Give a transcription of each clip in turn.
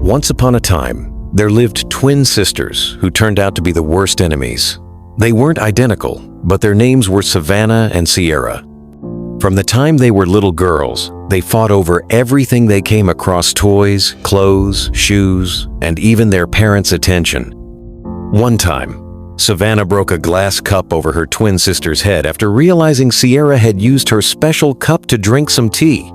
Once upon a time, there lived twin sisters who turned out to be the worst enemies. They weren't identical, but their names were Savannah and Sierra. From the time they were little girls, they fought over everything they came across: toys, clothes, shoes, and even their parents' attention. One time, Savannah broke a glass cup over her twin sister's head after realizing Sierra had used her special cup to drink some tea.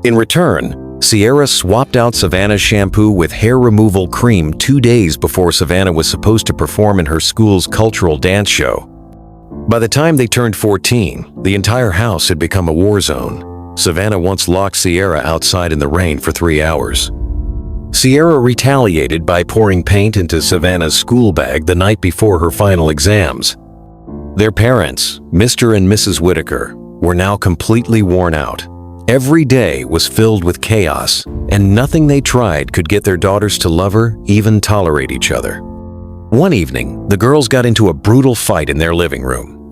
In return, Sierra swapped out Savannah's shampoo with hair removal cream 2 days before Savannah was supposed to perform in her school's cultural dance show. By the time they turned 14, the entire house had become a war zone. Savannah once locked Sierra outside in the rain for 3 hours. Sierra retaliated by pouring paint into Savannah's school bag the night before her final exams. Their parents, Mr. and Mrs. Whitaker, were now completely worn out. Every day was filled with chaos, and nothing they tried could get their daughters to love or even tolerate each other. One evening, the girls got into a brutal fight in their living room.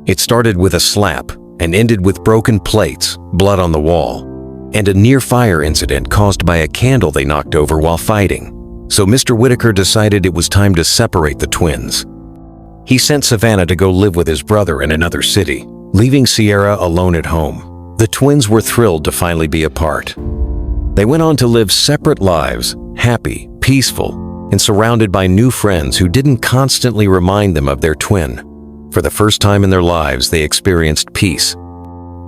It started with a slap and ended with broken plates, blood on the wall, and a near-fire incident caused by a candle they knocked over while fighting. So Mr. Whitaker decided it was time to separate the twins. He sent Savannah to go live with his brother in another city, leaving Sierra alone at home. The twins were thrilled to finally be apart. They went on to live separate lives, happy, peaceful, and surrounded by new friends who didn't constantly remind them of their twin. For the first time in their lives, they experienced peace.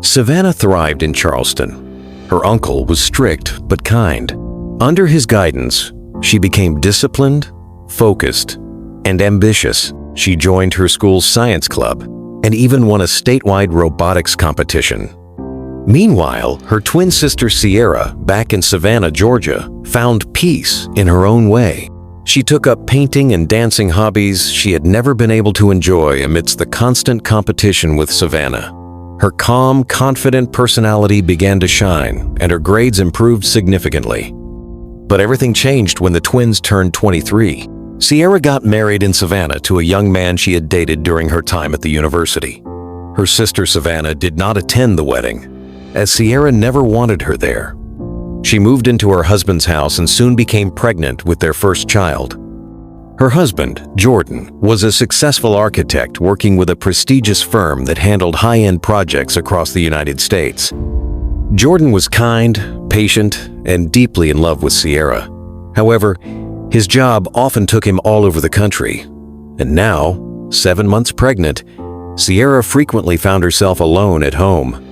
Savannah thrived in Charleston. Her uncle was strict but kind. Under his guidance, she became disciplined, focused, and ambitious. She joined her school's science club and even won a statewide robotics competition. Meanwhile, her twin sister Sierra, back in Savannah, Georgia, found peace in her own way. She took up painting and dancing hobbies she had never been able to enjoy amidst the constant competition with Savannah. Her calm, confident personality began to shine, and her grades improved significantly. But everything changed when the twins turned 23. Sierra got married in Savannah to a young man she had dated during her time at the university. Her sister Savannah did not attend the wedding, as Sierra never wanted her there. She moved into her husband's house and soon became pregnant with their first child. Her husband, Jordan, was a successful architect working with a prestigious firm that handled high-end projects across the United States. Jordan was kind, patient, and deeply in love with Sierra. However, his job often took him all over the country. And now, 7 months pregnant, Sierra frequently found herself alone at home.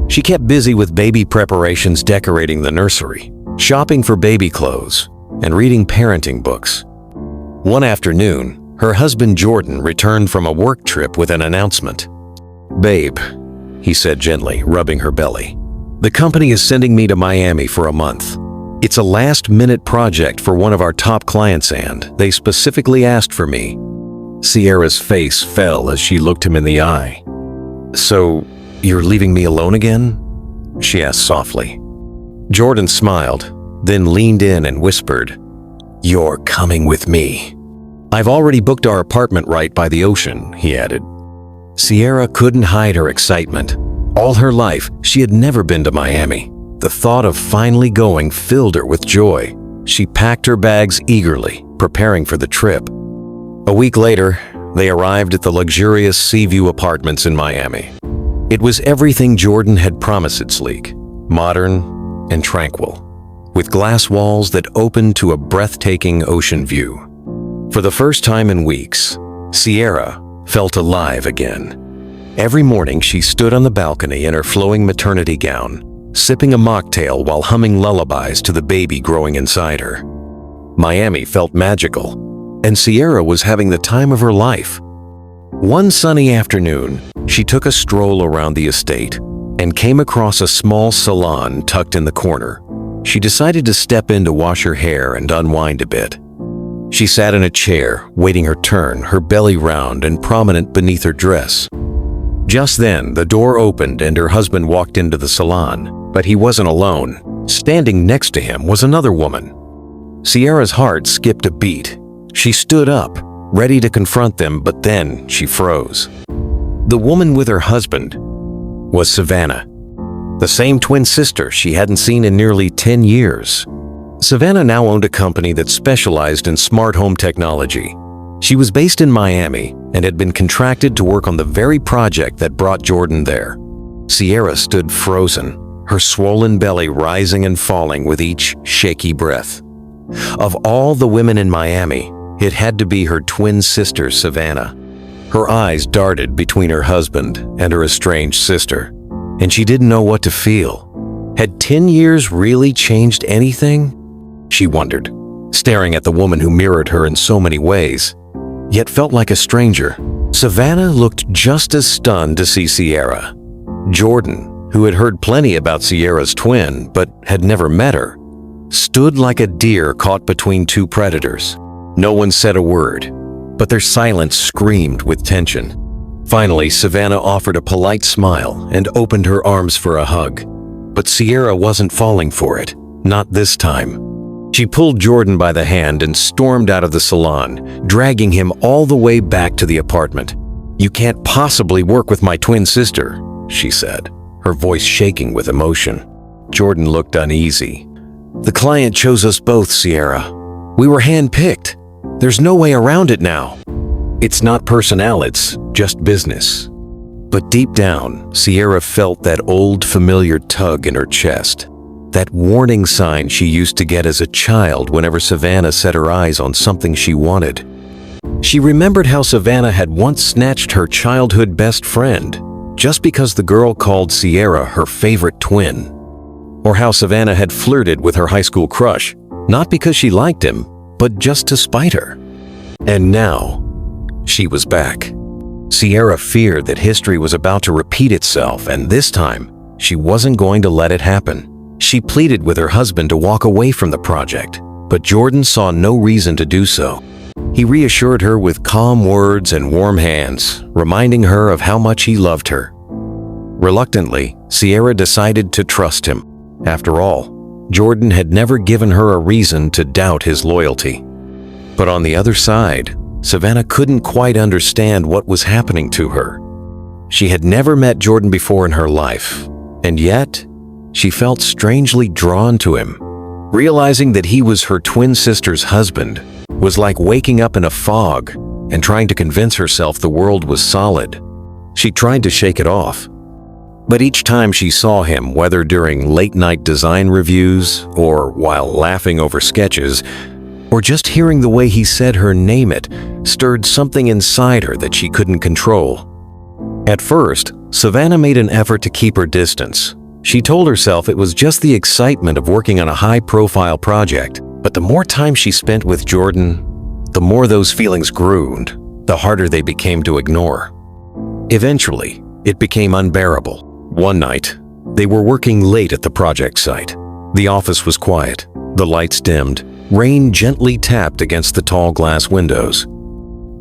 She kept busy with baby preparations, decorating the nursery, shopping for baby clothes, and reading parenting books. One afternoon, her husband Jordan returned from a work trip with an announcement. "Babe," he said gently, rubbing her belly, "the company is sending me to Miami for a month. It's a last-minute project for one of our top clients and they specifically asked for me." Sierra's face fell as she looked him in the eye. "So, you're leaving me alone again?" she asked softly. Jordan smiled, then leaned in and whispered, "You're coming with me. I've already booked our apartment right by the ocean," he added. Sierra couldn't hide her excitement. All her life, she had never been to Miami. The thought of finally going filled her with joy. She packed her bags eagerly, preparing for the trip. A week later, they arrived at the luxurious Seaview Apartments in Miami. It was everything Jordan had promised its league, modern and tranquil, with glass walls that opened to a breathtaking ocean view. For the first time in weeks, Sierra felt alive again. Every morning she stood on the balcony in her flowing maternity gown, sipping a mocktail while humming lullabies to the baby growing inside her. Miami felt magical, and Sierra was having the time of her life. One sunny afternoon, she took a stroll around the estate and came across a small salon tucked in the corner. She decided to step in to wash her hair and unwind a bit. She sat in a chair, waiting her turn, her belly round and prominent beneath her dress. Just then, the door opened and her husband walked into the salon, but he wasn't alone. Standing next to him was another woman. Sierra's heart skipped a beat. She stood up, ready to confront them, but then she froze. The woman with her husband was Savannah, the same twin sister she hadn't seen in nearly 10 years. Savannah now owned a company that specialized in smart home technology. She was based in Miami and had been contracted to work on the very project that brought Jordan there. Sierra stood frozen, her swollen belly rising and falling with each shaky breath. Of all the women in Miami, it had to be her twin sister, Savannah. Her eyes darted between her husband and her estranged sister, and she didn't know what to feel. Had 10 years really changed anything? She wondered, staring at the woman who mirrored her in so many ways, yet felt like a stranger. Savannah looked just as stunned to see Sierra. Jordan, who had heard plenty about Sierra's twin but had never met her, stood like a deer caught between two predators. No one said a word, but their silence screamed with tension. Finally, Savannah offered a polite smile and opened her arms for a hug. But Sierra wasn't falling for it, not this time. She pulled Jordan by the hand and stormed out of the salon, dragging him all the way back to the apartment. "You can't possibly work with my twin sister," she said, her voice shaking with emotion. Jordan looked uneasy. "The client chose us both, Sierra. We were handpicked. There's no way around it now." "It's not personnel, it's just business." But deep down, Sierra felt that old familiar tug in her chest, that warning sign she used to get as a child whenever Savannah set her eyes on something she wanted. She remembered how Savannah had once snatched her childhood best friend just because the girl called Sierra her favorite twin. Or how Savannah had flirted with her high school crush, not because she liked him, but just to spite her. And now, she was back. Sierra feared that history was about to repeat itself, and this time, she wasn't going to let it happen. She pleaded with her husband to walk away from the project, but Jordan saw no reason to do so. He reassured her with calm words and warm hands, reminding her of how much he loved her. Reluctantly, Sierra decided to trust him. After all, Jordan had never given her a reason to doubt his loyalty. But on the other side, Savannah couldn't quite understand what was happening to her. She had never met Jordan before in her life, and yet, she felt strangely drawn to him. Realizing that he was her twin sister's husband was like waking up in a fog and trying to convince herself the world was solid. She tried to shake it off. But each time she saw him, whether during late-night design reviews or while laughing over sketches, or just hearing the way he said her name it, stirred something inside her that she couldn't control. At first, Savannah made an effort to keep her distance. She told herself it was just the excitement of working on a high-profile project. But the more time she spent with Jordan, the more those feelings grew and the harder they became to ignore. Eventually, it became unbearable. One night, they were working late at the project site. The office was quiet, the lights dimmed, rain gently tapped against the tall glass windows.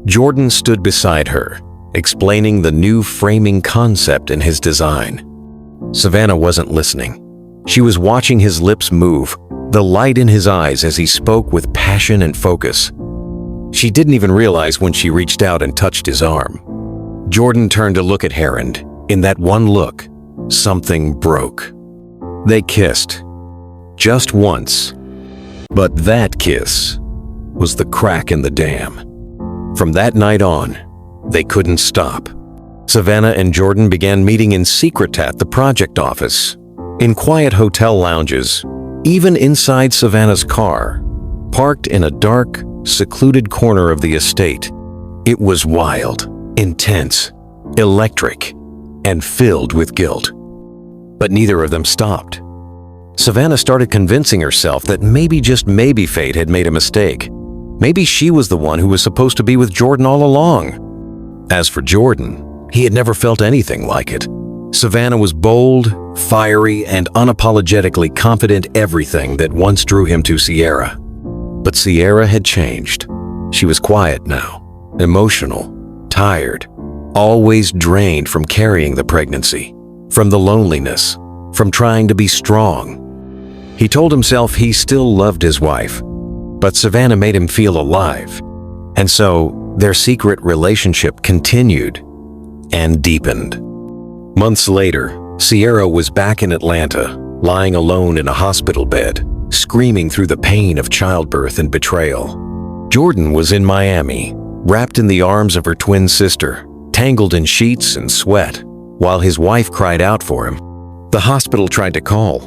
Jordan stood beside her, explaining the new framing concept in his design. Savannah wasn't listening. She was watching his lips move, the light in his eyes as he spoke with passion and focus. She didn't even realize when she reached out and touched his arm. Jordan turned to look at her, and in that one look, something broke. They kissed. Just once. But that kiss was the crack in the dam. From that night on, they couldn't stop. Savannah and Jordan began meeting in secret at the project office, in quiet hotel lounges, even inside Savannah's car, parked in a dark, secluded corner of the estate. It was wild, intense, electric, and filled with guilt. But neither of them stopped. Savannah started convincing herself that maybe, just maybe, fate had made a mistake. Maybe she was the one who was supposed to be with Jordan all along. As for Jordan, he had never felt anything like it. Savannah was bold, fiery, and unapologetically confident everything that once drew him to Sierra. But Sierra had changed. She was quiet now, emotional, tired, always drained from carrying the pregnancy, from the loneliness, from trying to be strong. He told himself he still loved his wife, but Savannah made him feel alive. And so, their secret relationship continued and deepened. Months later, Sierra was back in Atlanta, lying alone in a hospital bed. screaming through the pain of childbirth and betrayal. Jordan was in Miami, wrapped in the arms of her twin sister, tangled in sheets and sweat, while his wife cried out for him. The hospital tried to call.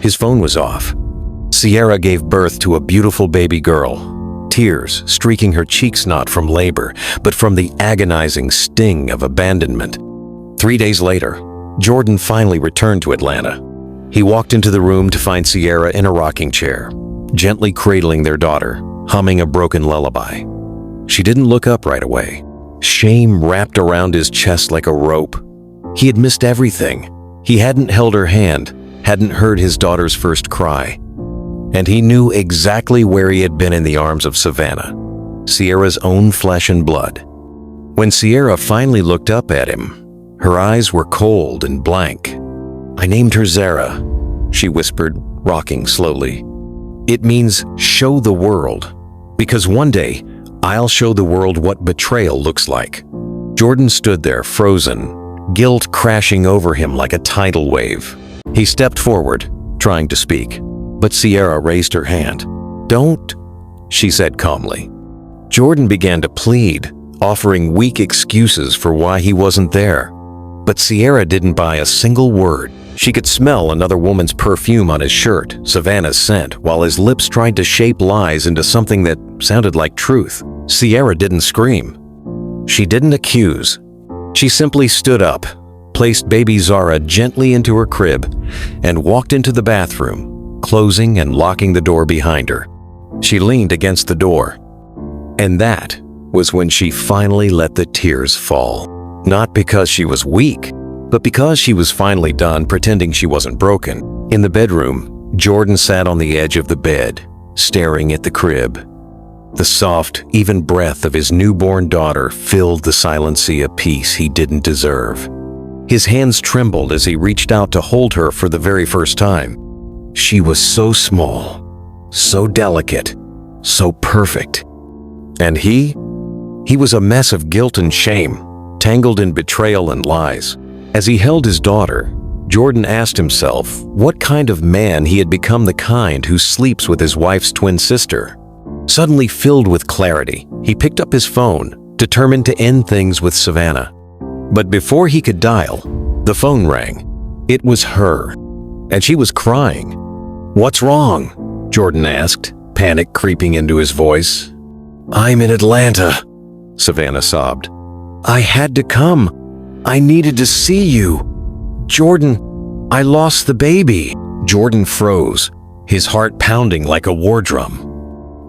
His phone was off. Sierra gave birth to a beautiful baby girl, tears streaking her cheeks not from labor, but from the agonizing sting of abandonment. 3 days later, Jordan finally returned to Atlanta. He walked into the room to find Sierra in a rocking chair, gently cradling their daughter, humming a broken lullaby. She didn't look up right away. Shame wrapped around his chest like a rope. He had missed everything. He hadn't held her hand, hadn't heard his daughter's first cry. And he knew exactly where he had been in the arms of Savannah, Sierra's own flesh and blood. When Sierra finally looked up at him, her eyes were cold and blank. "I named her Zara," she whispered, rocking slowly. "It means show the world, because one day I'll show the world what betrayal looks like." Jordan stood there, frozen, guilt crashing over him like a tidal wave. He stepped forward, trying to speak, but Sierra raised her hand. "Don't," she said calmly. Jordan began to plead, offering weak excuses for why he wasn't there. But Sierra didn't buy a single word. She could smell another woman's perfume on his shirt, Savannah's scent, while his lips tried to shape lies into something that sounded like truth. Sierra didn't scream. She didn't accuse. She simply stood up, placed baby Zara gently into her crib, and walked into the bathroom, closing and locking the door behind her. She leaned against the door. And that was when she finally let the tears fall. Not because she was weak, but because she was finally done pretending she wasn't broken. In the bedroom, Jordan sat on the edge of the bed, staring at the crib. The soft, even breath of his newborn daughter filled the silent sea of peace he didn't deserve. His hands trembled as he reached out to hold her for the very first time. She was so small, so delicate, so perfect. And he was a mess of guilt and shame, tangled in betrayal and lies. As he held his daughter, Jordan asked himself what kind of man he had become, the kind who sleeps with his wife's twin sister. Suddenly filled with clarity, he picked up his phone, determined to end things with Savannah. But before he could dial, the phone rang. It was her, and she was crying. "What's wrong?" Jordan asked, panic creeping into his voice. "I'm in Atlanta," Savannah sobbed. "I had to come. I needed to see you. Jordan, I lost the baby." Jordan froze, his heart pounding like a war drum.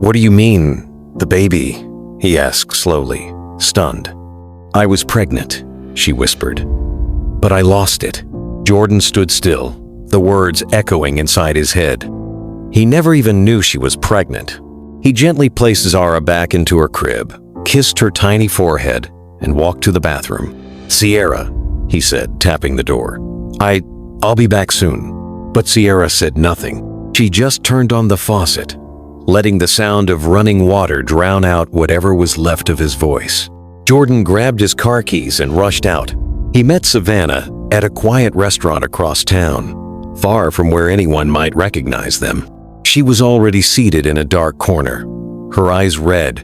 "What do you mean, the baby?" he asked slowly, stunned. "I was pregnant," she whispered. "But I lost it." Jordan stood still, the words echoing inside his head. He never even knew she was pregnant. He gently placed Zara back into her crib, kissed her tiny forehead, and walked to the bathroom. "Sierra," he said, tapping the door. I'll be back soon." But Sierra said nothing. She just turned on the faucet, letting the sound of running water drown out whatever was left of his voice. Jordan grabbed his car keys and rushed out. He met Savannah at a quiet restaurant across town, far from where anyone might recognize them. She was already seated in a dark corner, her eyes red,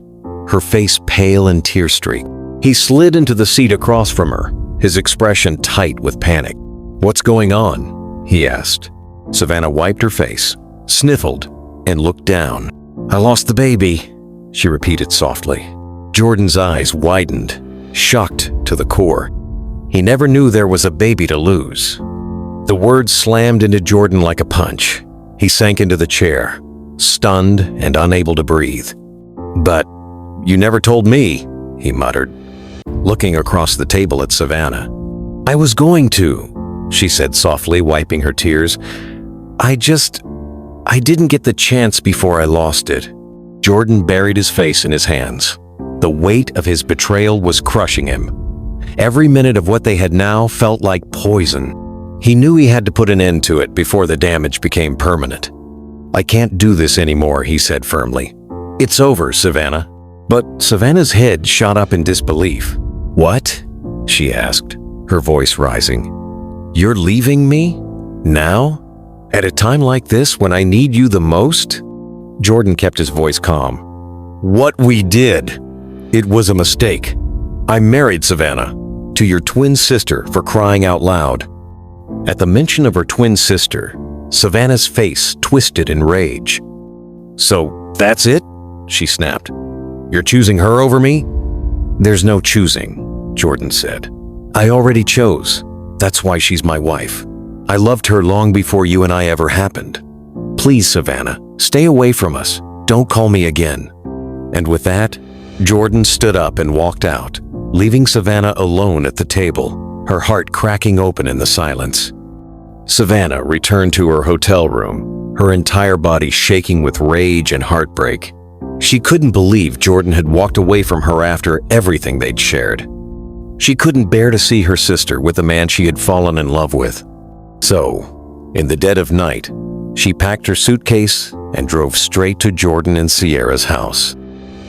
her face pale and tear-streaked. He slid into the seat across from her, his expression tight with panic. "What's going on?" he asked. Savannah wiped her face, sniffled, and looked down. "I lost the baby," she repeated softly. Jordan's eyes widened, shocked to the core. He never knew there was a baby to lose. The words slammed into Jordan like a punch. He sank into the chair, stunned and unable to breathe. "But you never told me," he muttered, looking across the table at Savannah. "I was going to," she said softly, wiping her tears. I didn't get the chance before I lost it." Jordan buried his face in his hands. The weight of his betrayal was crushing him. Every minute of what they had now felt like poison. He knew he had to put an end to it before the damage became permanent. "I can't do this anymore," he said firmly. "It's over, Savannah." But Savannah's head shot up in disbelief. "What?" she asked, her voice rising. "You're leaving me? Now?" At a time like this, when I need you the most? Jordan kept his voice calm. What we did, it was a mistake. I married Savannah to your twin sister, for crying out loud. At the mention of her twin sister, Savannah's face twisted in rage. So that's it? She snapped. You're choosing her over me? There's no choosing, Jordan said. I already chose. That's why she's my wife. I loved her long before you and I ever happened. Please, Savannah, stay away from us. Don't call me again. And with that, Jordan stood up and walked out, leaving Savannah alone at the table, her heart cracking open in the silence. Savannah returned to her hotel room, her entire body shaking with rage and heartbreak. She couldn't believe Jordan had walked away from her after everything they'd shared. She couldn't bear to see her sister with the man she had fallen in love with. So, in the dead of night, she packed her suitcase and drove straight to Jordan and Sierra's house.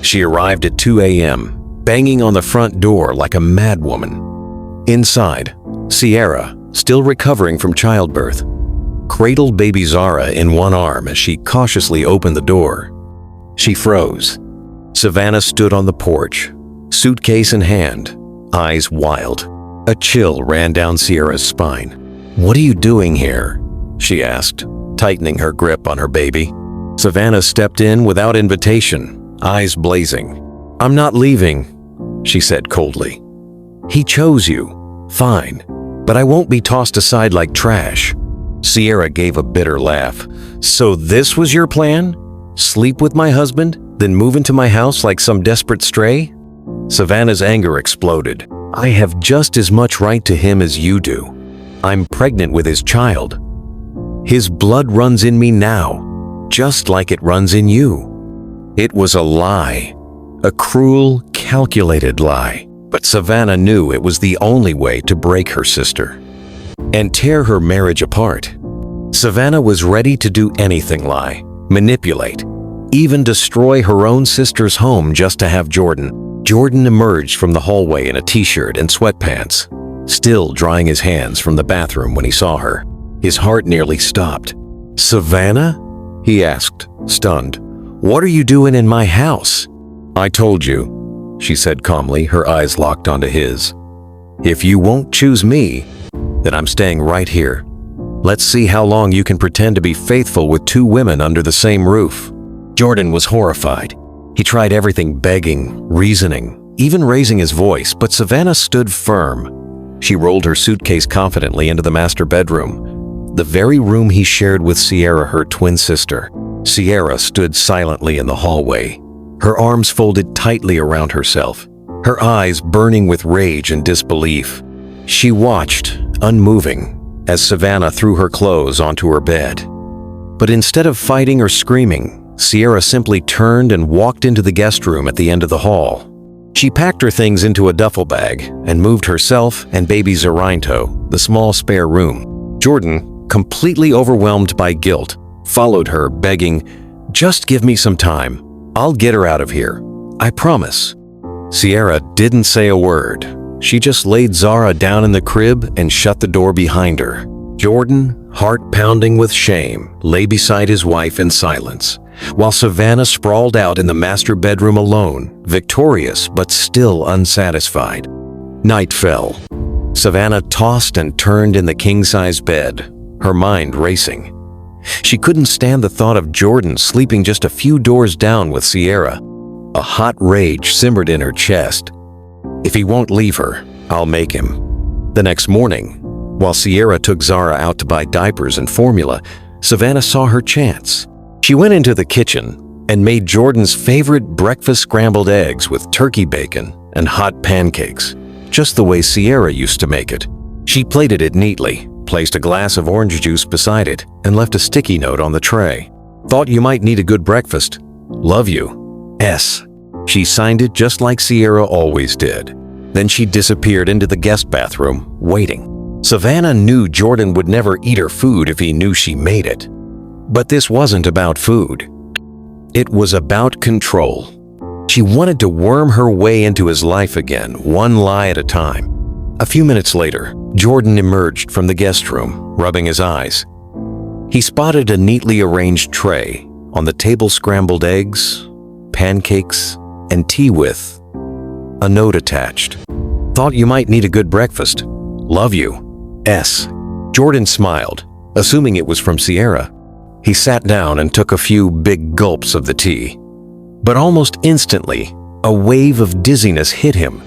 She arrived at 2 a.m., banging on the front door like a madwoman. Inside, Sierra, still recovering from childbirth, cradled baby Zara in one arm as she cautiously opened the door. She froze. Savannah stood on the porch, suitcase in hand, eyes wild. A chill ran down Sierra's spine. What are you doing here? She asked, tightening her grip on her baby. Savannah stepped in without invitation, eyes blazing. I'm not leaving, she said coldly. He chose you, fine, but I won't be tossed aside like trash. Sierra gave a bitter laugh. So this was your plan? Sleep with my husband, then move into my house like some desperate stray? Savannah's anger exploded. I have just as much right to him as you do. I'm pregnant with his child. His blood runs in me now, just like it runs in you. It was a lie, a cruel, calculated lie. But Savannah knew it was the only way to break her sister and tear her marriage apart. Savannah was ready to do anything, lie, manipulate, even destroy her own sister's home just to have Jordan. Jordan emerged from the hallway in a t-shirt and sweatpants, still drying his hands from the bathroom when he saw her. His heart nearly stopped. Savannah? He asked, stunned. What are you doing in my house? I told you, she said calmly, her eyes locked onto his. If you won't choose me, then I'm staying right here. Let's see how long you can pretend to be faithful with two women under the same roof. Jordan was horrified. He tried everything, begging, reasoning, even raising his voice, but Savannah stood firm. She rolled her suitcase confidently into the master bedroom, the very room he shared with Sierra, her twin sister. Sierra stood silently in the hallway, her arms folded tightly around herself, her eyes burning with rage and disbelief. She watched, unmoving, as Savannah threw her clothes onto her bed. But instead of fighting or screaming, Sierra simply turned and walked into the guest room at the end of the hall. She packed her things into a duffel bag and moved herself and baby Zara into the small spare room. Jordan, completely overwhelmed by guilt, followed her, begging, "Just give me some time. I'll get her out of here. I promise." Sierra didn't say a word. She just laid Zara down in the crib and shut the door behind her. Jordan, heart pounding with shame, lay beside his wife in silence, while Savannah sprawled out in the master bedroom alone, victorious but still unsatisfied. Night fell. Savannah tossed and turned in the king-size bed, her mind racing. She couldn't stand the thought of Jordan sleeping just a few doors down with Sierra. A hot rage simmered in her chest. If he won't leave her, I'll make him. The next morning, while Sierra took Zara out to buy diapers and formula, Savannah saw her chance. She went into the kitchen and made Jordan's favorite breakfast scrambled eggs with turkey bacon and hot pancakes, just the way Sierra used to make it. She plated it neatly, placed a glass of orange juice beside it, and left a sticky note on the tray. Thought you might need a good breakfast. Love you. S. She signed it just like Sierra always did. Then she disappeared into the guest bathroom, waiting. Savannah knew Jordan would never eat her food if he knew she made it. But this wasn't about food. It was about control. She wanted to worm her way into his life again, one lie at a time. A few minutes later, Jordan emerged from the guest room, rubbing his eyes. He spotted a neatly arranged tray. On the table, scrambled eggs, pancakes, and tea with a note attached. "Thought you might need a good breakfast. Love you. S." Jordan smiled, assuming it was from Sierra. He sat down and took a few big gulps of the tea. But almost instantly, a wave of dizziness hit him.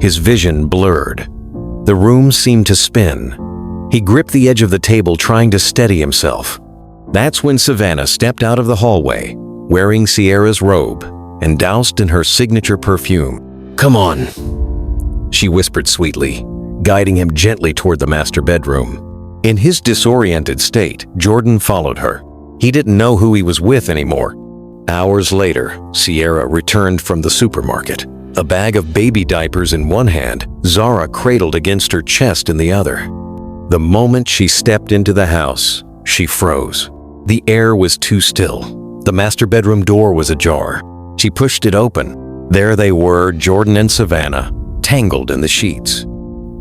His vision blurred. The room seemed to spin. He gripped the edge of the table, trying to steady himself. That's when Savannah stepped out of the hallway, wearing Sierra's robe and doused in her signature perfume. "Come on," she whispered sweetly, guiding him gently toward the master bedroom. In his disoriented state, Jordan followed her. He didn't know who he was with anymore. Hours later, Sierra returned from the supermarket, a bag of baby diapers in one hand, Zara cradled against her chest in the other. The moment she stepped into the house, she froze. The air was too still. The master bedroom door was ajar. She pushed it open. There they were, Jordan and Savannah, tangled in the sheets.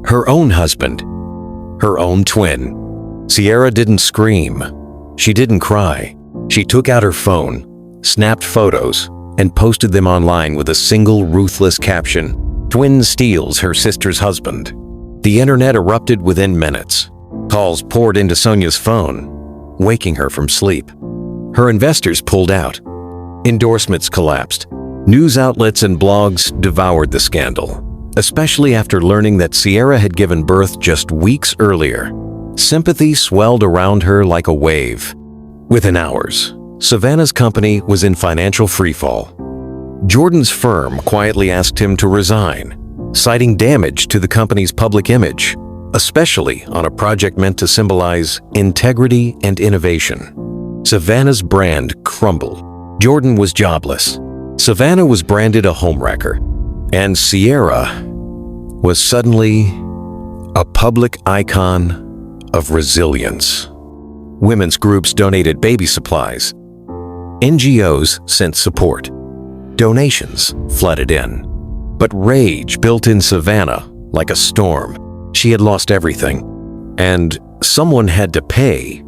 Her own husband, her own twin. Sierra didn't scream. She didn't cry. She took out her phone, snapped photos, and posted them online with a single ruthless caption: "Twin steals her sister's husband." The internet erupted within minutes. Calls poured into Sonia's phone, waking her from sleep. Her investors pulled out. Endorsements collapsed. News outlets and blogs devoured the scandal, especially after learning that Sierra had given birth just weeks earlier. Sympathy swelled around her like a wave. Within hours, Savannah's company was in financial freefall. Jordan's firm quietly asked him to resign, citing damage to the company's public image, especially on a project meant to symbolize integrity and innovation. Savannah's brand crumbled. Jordan was jobless. Savannah was branded a homewrecker. And Sierra was suddenly a public icon of resilience. Women's groups donated baby supplies. NGOs sent support. Donations flooded in. But rage built in Savannah like a storm. She had lost everything, and someone had to pay.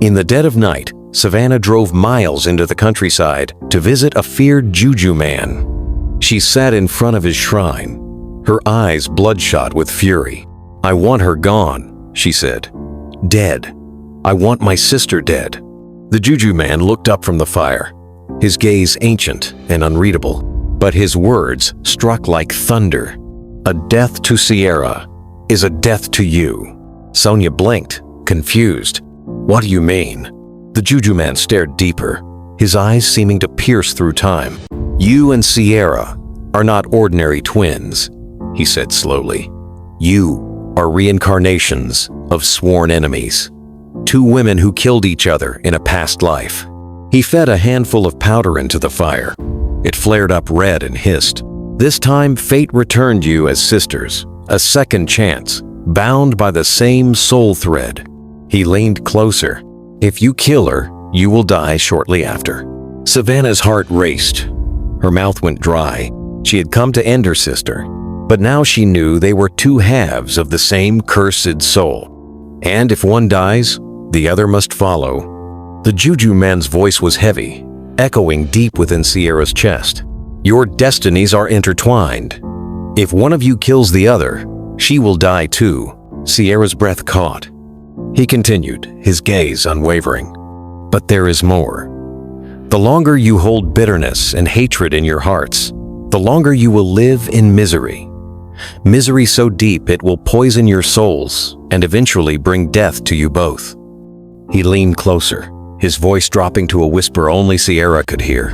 In the dead of night, Savannah drove miles into the countryside to visit a feared juju man. She sat in front of his shrine, her eyes bloodshot with fury. "I want her gone," she said. "Dead. I want my sister dead." The juju man looked up from the fire, his gaze ancient and unreadable, but his words struck like thunder. "A death to Sierra is a death to you." Sonia blinked, confused. "What do you mean?" The juju man stared deeper, his eyes seeming to pierce through time. "You and Sierra are not ordinary twins," he said slowly. "You are reincarnations of sworn enemies. Two women who killed each other in a past life." He fed a handful of powder into the fire. It flared up red and hissed. "This time fate returned you as sisters, a second chance, bound by the same soul thread." He leaned closer. "If you kill her, you will die shortly after." Savannah's heart raced. Her mouth went dry. She had come to end her sister, but now she knew they were two halves of the same cursed soul. And if one dies, the other must follow. The juju man's voice was heavy, echoing deep within Sierra's chest. "Your destinies are intertwined. If one of you kills the other, she will die too." Sierra's breath caught. He continued, his gaze unwavering. "But there is more. The longer you hold bitterness and hatred in your hearts, the longer you will live in misery. Misery so deep it will poison your souls and eventually bring death to you both." He leaned closer, his voice dropping to a whisper only Sierra could hear.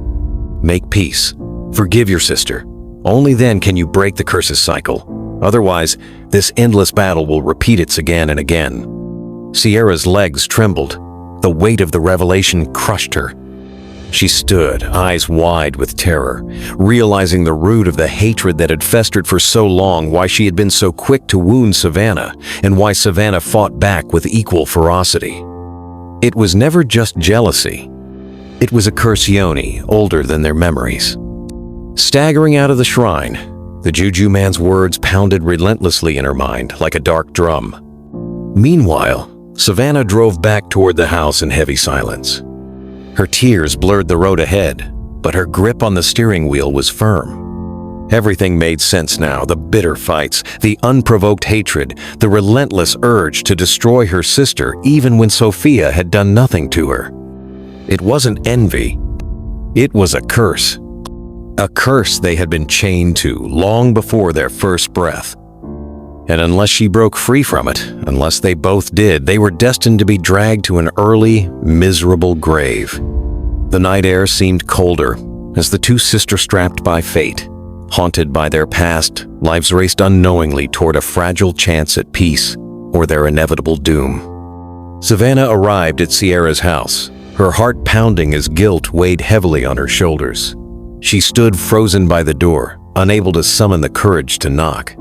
"Make peace. Forgive your sister. Only then can you break the curse's cycle. Otherwise, this endless battle will repeat itself again and again." Sierra's legs trembled. The weight of the revelation crushed her. She stood, eyes wide with terror, realizing the root of the hatred that had festered for so long, why she had been so quick to wound Savannah, and why Savannah fought back with equal ferocity. It was never just jealousy. It was a cursione older than their memories. Staggering out of the shrine, the juju man's words pounded relentlessly in her mind like a dark drum. Meanwhile, Savannah drove back toward the house in heavy silence. Her tears blurred the road ahead, but her grip on the steering wheel was firm. Everything made sense now: the bitter fights, the unprovoked hatred, the relentless urge to destroy her sister even when Sophia had done nothing to her. It wasn't envy. It was a curse. A curse they had been chained to long before their first breath. And unless she broke free from it, unless they both did, they were destined to be dragged to an early, miserable grave. The night air seemed colder as the two sisters, strapped by fate, haunted by their past, lives raced unknowingly toward a fragile chance at peace or their inevitable doom. Savannah arrived at Sierra's house, her heart pounding as guilt weighed heavily on her shoulders. She stood frozen by the door, unable to summon the courage to knock.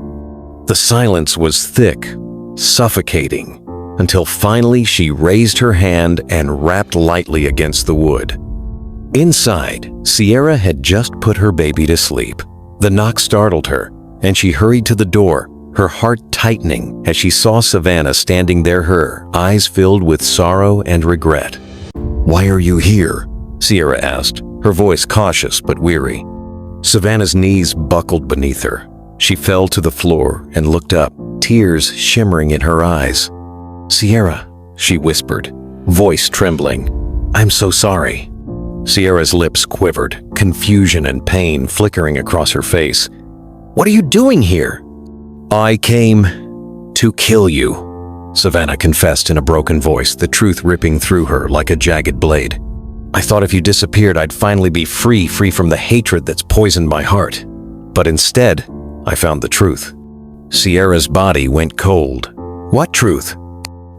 The silence was thick, suffocating, until finally she raised her hand and rapped lightly against the wood. Inside, Sierra had just put her baby to sleep. The knock startled her, and she hurried to the door, her heart tightening as she saw Savannah standing there, her eyes filled with sorrow and regret. "Why are you here?" Sierra asked, her voice cautious but weary. Savannah's knees buckled beneath her. She fell to the floor and looked up, tears shimmering in her eyes. "Sierra," she whispered, voice trembling, "I'm so sorry." Sierra's lips quivered, confusion and pain flickering across her face. "What are you doing here?" "I came to kill you," Savannah confessed in a broken voice, the truth ripping through her like a jagged blade. "I thought if you disappeared, I'd finally be free from the hatred that's poisoned my heart. But instead, I found the truth." Sierra's body went cold. "What truth?"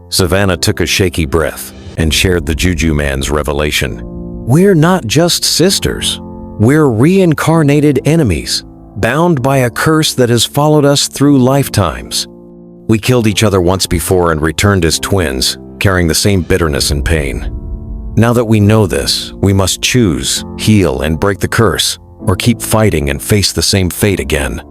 Savannah took a shaky breath and shared the Juju man's revelation. "We're not just sisters. We're reincarnated enemies, bound by a curse that has followed us through lifetimes. We killed each other once before and returned as twins, carrying the same bitterness and pain. Now that we know this, we must choose, heal, and break the curse, or keep fighting and face the same fate again."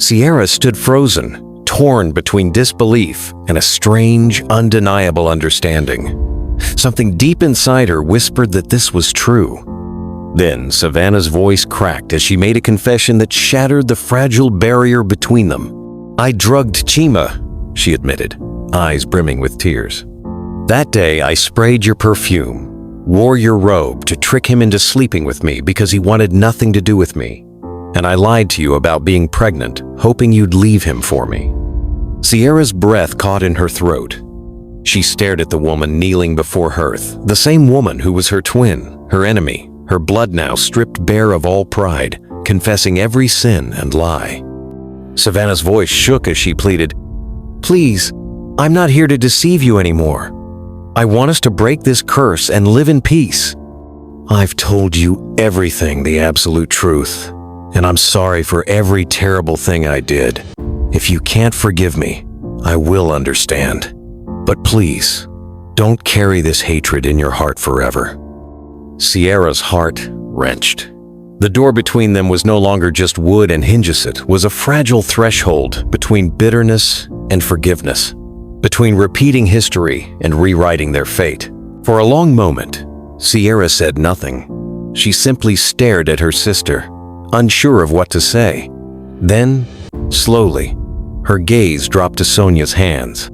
Sierra stood frozen, torn between disbelief and a strange, undeniable understanding. Something deep inside her whispered that this was true. Then Savannah's voice cracked as she made a confession that shattered the fragile barrier between them. "I drugged Chima," she admitted, eyes brimming with tears. "That day I sprayed your perfume, wore your robe to trick him into sleeping with me because he wanted nothing to do with me. And I lied to you about being pregnant, hoping you'd leave him for me." Sierra's breath caught in her throat. She stared at the woman kneeling before her, the same woman who was her twin, her enemy, her blood now stripped bare of all pride, confessing every sin and lie. Savannah's voice shook as she pleaded, "Please, I'm not here to deceive you anymore. I want us to break this curse and live in peace. I've told you everything, the absolute truth, and I'm sorry for every terrible thing I did. If you can't forgive me, I will understand. But please, don't carry this hatred in your heart forever." Sierra's heart wrenched. The door between them was no longer just wood and hinges, it was a fragile threshold between bitterness and forgiveness, between repeating history and rewriting their fate. For a long moment, Sierra said nothing. She simply stared at her sister, unsure of what to say. Then, slowly, her gaze dropped to Sonia's hands.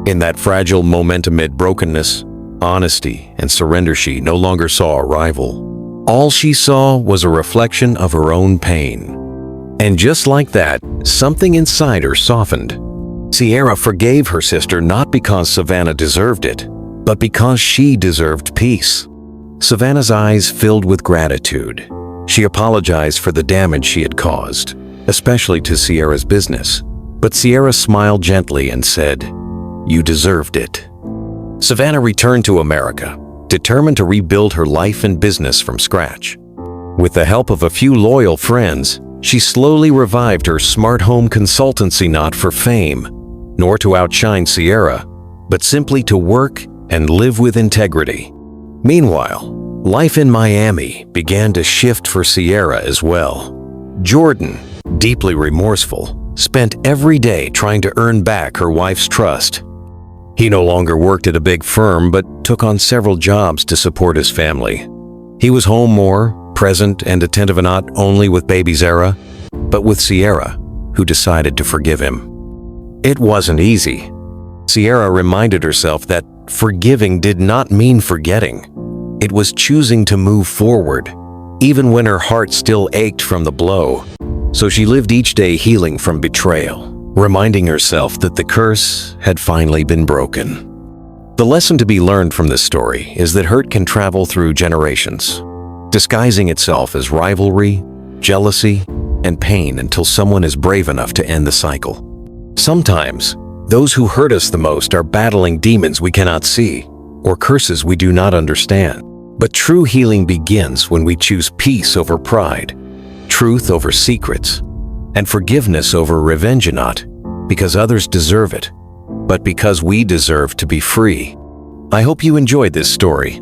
In that fragile moment amid brokenness, honesty, and surrender, she no longer saw a rival. All she saw was a reflection of her own pain. And just like that, something inside her softened. Sierra forgave her sister not because Savannah deserved it, but because she deserved peace. Savannah's eyes filled with gratitude. She apologized for the damage she had caused, especially to Sierra's business. But Sierra smiled gently and said, "You deserved it." Savannah returned to America, determined to rebuild her life and business from scratch. With the help of a few loyal friends, she slowly revived her smart home consultancy, not for fame, nor to outshine Sierra, but simply to work and live with integrity. Meanwhile, life in Miami began to shift for Sierra as well. Jordan, deeply remorseful, spent every day trying to earn back her wife's trust. He no longer worked at a big firm, but took on several jobs to support his family. He was home more, present and attentive, not only with baby Zara, but with Sierra, who decided to forgive him. It wasn't easy. Sierra reminded herself that forgiving did not mean forgetting. It was choosing to move forward, even when her heart still ached from the blow. So she lived each day healing from betrayal, reminding herself that the curse had finally been broken. The lesson to be learned from this story is that hurt can travel through generations, disguising itself as rivalry, jealousy, and pain until someone is brave enough to end the cycle. Sometimes, those who hurt us the most are battling demons we cannot see, or curses we do not understand. But true healing begins when we choose peace over pride, truth over secrets, and forgiveness over revenge, not because others deserve it, but because we deserve to be free. I hope you enjoyed this story.